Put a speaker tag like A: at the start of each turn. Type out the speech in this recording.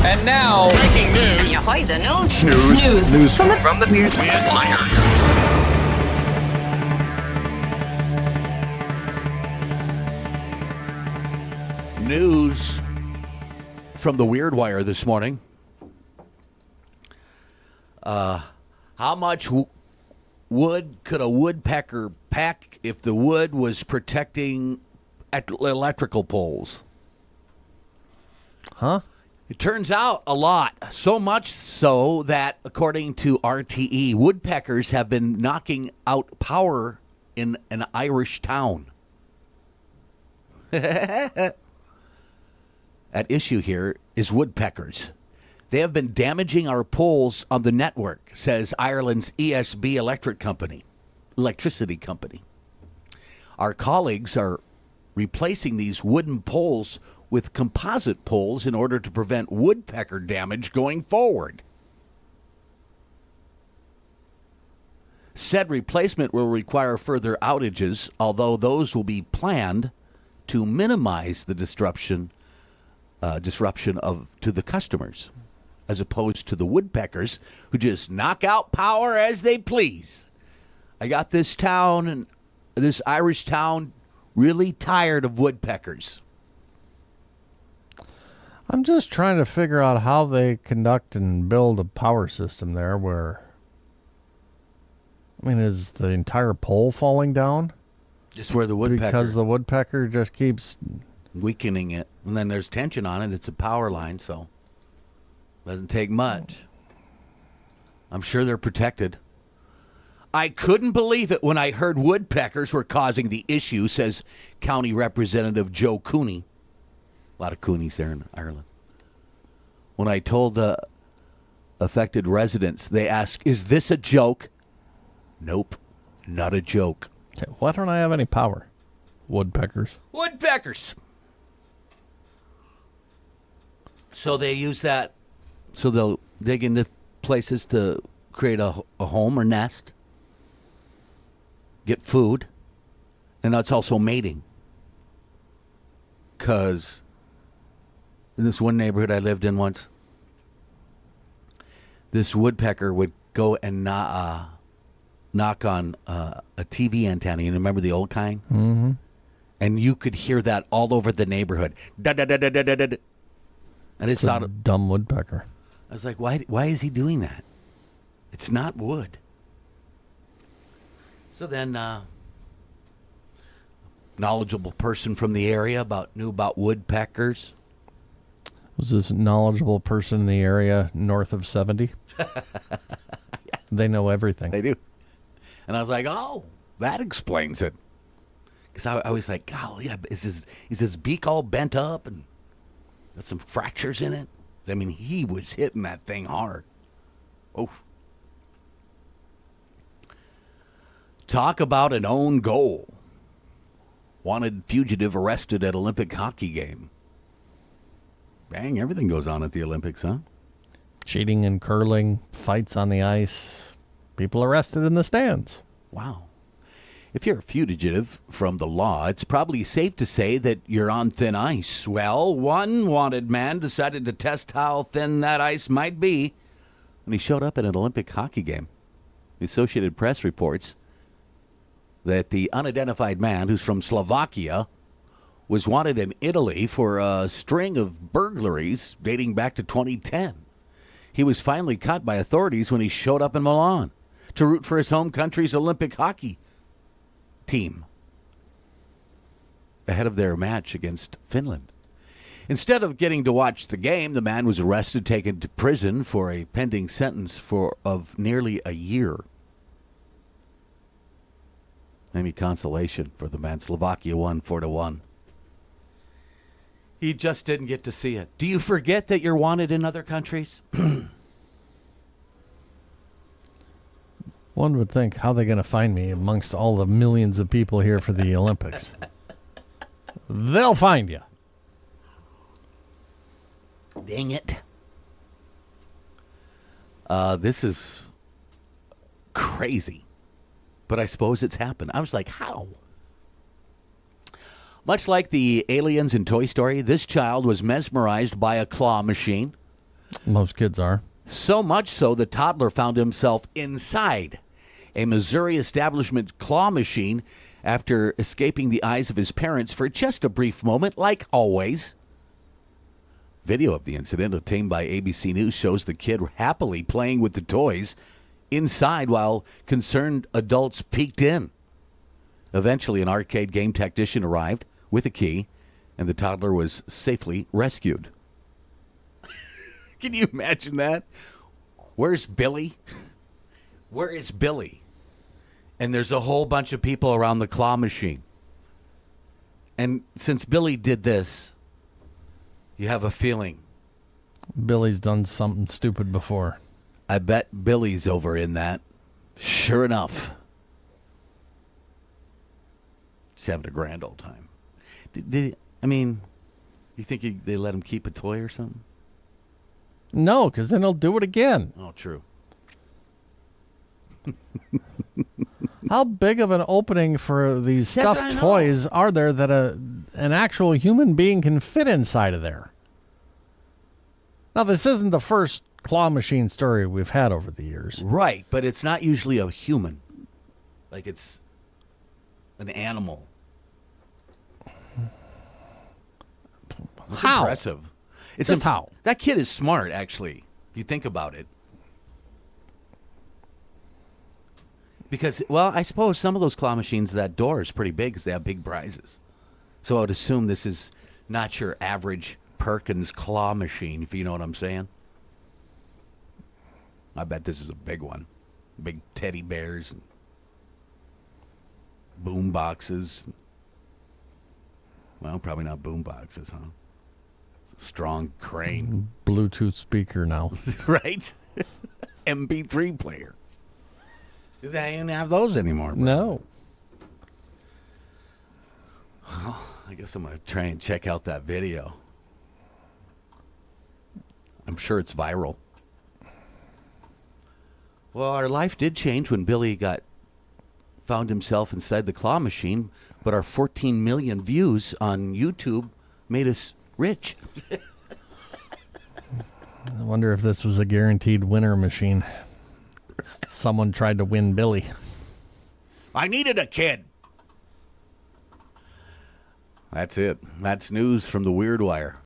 A: And now,
B: breaking news.
C: Ahoy, the news.
A: News
C: from the Weird
B: Wire.
D: News from the Weird Wire this morning. How much wood could a woodpecker pack if the wood was protecting electrical poles?
E: Huh?
D: It turns out a lot. So much so that, according to RTE, woodpeckers have been knocking out power in an Irish town. At issue here is woodpeckers. They have been damaging our poles on the network, says Ireland's ESB electricity company. Our colleagues are replacing these wooden poles with composite poles in order to prevent woodpecker damage going forward. Said replacement will require further outages, although those will be planned to minimize the disruption to the customers, as opposed to the woodpeckers who just knock out power as they please. I got this Irish town, really tired of woodpeckers.
E: I'm just trying to figure out how they conduct and build a power system there where, I mean, is the entire pole falling down?
D: Just where the woodpecker...
E: Because the woodpecker just keeps...
D: weakening it. And then there's tension on it. It's a power line, so doesn't take much. I'm sure they're protected. I couldn't believe it when I heard woodpeckers were causing the issue, says County Representative Joe Cooney. A lot of Coonies there in Ireland. When I told the affected residents, they asked, is this a joke? Nope, not a joke.
E: Okay, why don't I have any power? Woodpeckers.
D: Woodpeckers. So they use that, so they'll dig into places to create a home or nest, get food, and that's also mating. Because in this one neighborhood I lived in once, this woodpecker would go and knock on a TV antenna. You remember the old kind?
E: Mm-hmm.
D: And you could hear that all over the neighborhood. Da-da-da-da-da-da-da. And it's not
E: a dumb woodpecker.
D: I was like, why is he doing that? It's not wood. So then, knowledgeable person from the area knew about woodpeckers.
E: Was this knowledgeable person in the area north of 70? Yeah. They know everything.
D: They do. And I was like, oh, that explains it. Because I was like, golly, is his beak all bent up and got some fractures in it? I mean, he was hitting that thing hard. Oh. Talk about an own goal. Wanted fugitive arrested at Olympic hockey game. Bang, everything goes on at the Olympics, huh?
E: Cheating and curling, fights on the ice, people arrested in the stands.
D: Wow. If you're a fugitive from the law, it's probably safe to say that you're on thin ice. Well, one wanted man decided to test how thin that ice might be when he showed up at an Olympic hockey game. The Associated Press reports that the unidentified man, who's from Slovakia, was wanted in Italy for a string of burglaries dating back to 2010. He was finally caught by authorities when he showed up in Milan to root for his home country's Olympic hockey team ahead of their match against Finland. Instead of getting to watch the game, the man was arrested, taken to prison for a pending sentence of nearly a year. Maybe consolation for the man. Slovakia won 4-1. He just didn't get to see it. Do you forget that you're wanted in other countries?
E: One would think, how are they going to find me amongst all the millions of people here for the Olympics? They'll find you.
D: Dang it. This is crazy. But I suppose it's happened. I was like, how? Much like the aliens in Toy Story, this child was mesmerized by a claw machine.
E: Most kids are.
D: So much so, the toddler found himself inside a Missouri establishment claw machine after escaping the eyes of his parents for just a brief moment, like always. Video of the incident obtained by ABC News shows the kid happily playing with the toys inside while concerned adults peeked in. Eventually, an arcade game technician arrived with a key, and the toddler was safely rescued. Can you imagine that? Where's Billy? Where is Billy? And there's a whole bunch of people around the claw machine. And since Billy did this, you have a feeling.
E: Billy's done something stupid before.
D: I bet Billy's over in that. Sure enough. Just having a grand old time. You think they let him keep a toy or something?
E: No, because then he'll do it again.
D: Oh, true.
E: How big of an opening for these
D: That's what I
E: stuffed
D: know.
E: toys are there that an actual human being can fit inside of there? Now, this isn't the first claw machine story we've had over the years.
D: Right, but it's not usually a human. Like it's an animal. It's
E: How?
D: impressive. It's
E: Just how?
D: That kid is smart, actually, if you think about it. Because, well, I suppose some of those claw machines, that door is pretty big because they have big prizes. So I would assume this is not your average Perkins claw machine, if you know what I'm saying. I bet this is a big one. Big teddy bears and boom boxes. Well, probably not boom boxes, huh? It's a strong crane.
E: Bluetooth speaker now.
D: Right? MP3 player. Do they even have those anymore? Bro?
E: No.
D: I guess I'm going to try and check out that video. I'm sure it's viral. Well, our life did change when Billy found himself inside the claw machine, but our 14 million views on YouTube made us rich.
E: I wonder if this was a guaranteed winner machine. Someone tried to win Billy.
D: I needed a kid. That's it. That's news from the Weird Wire.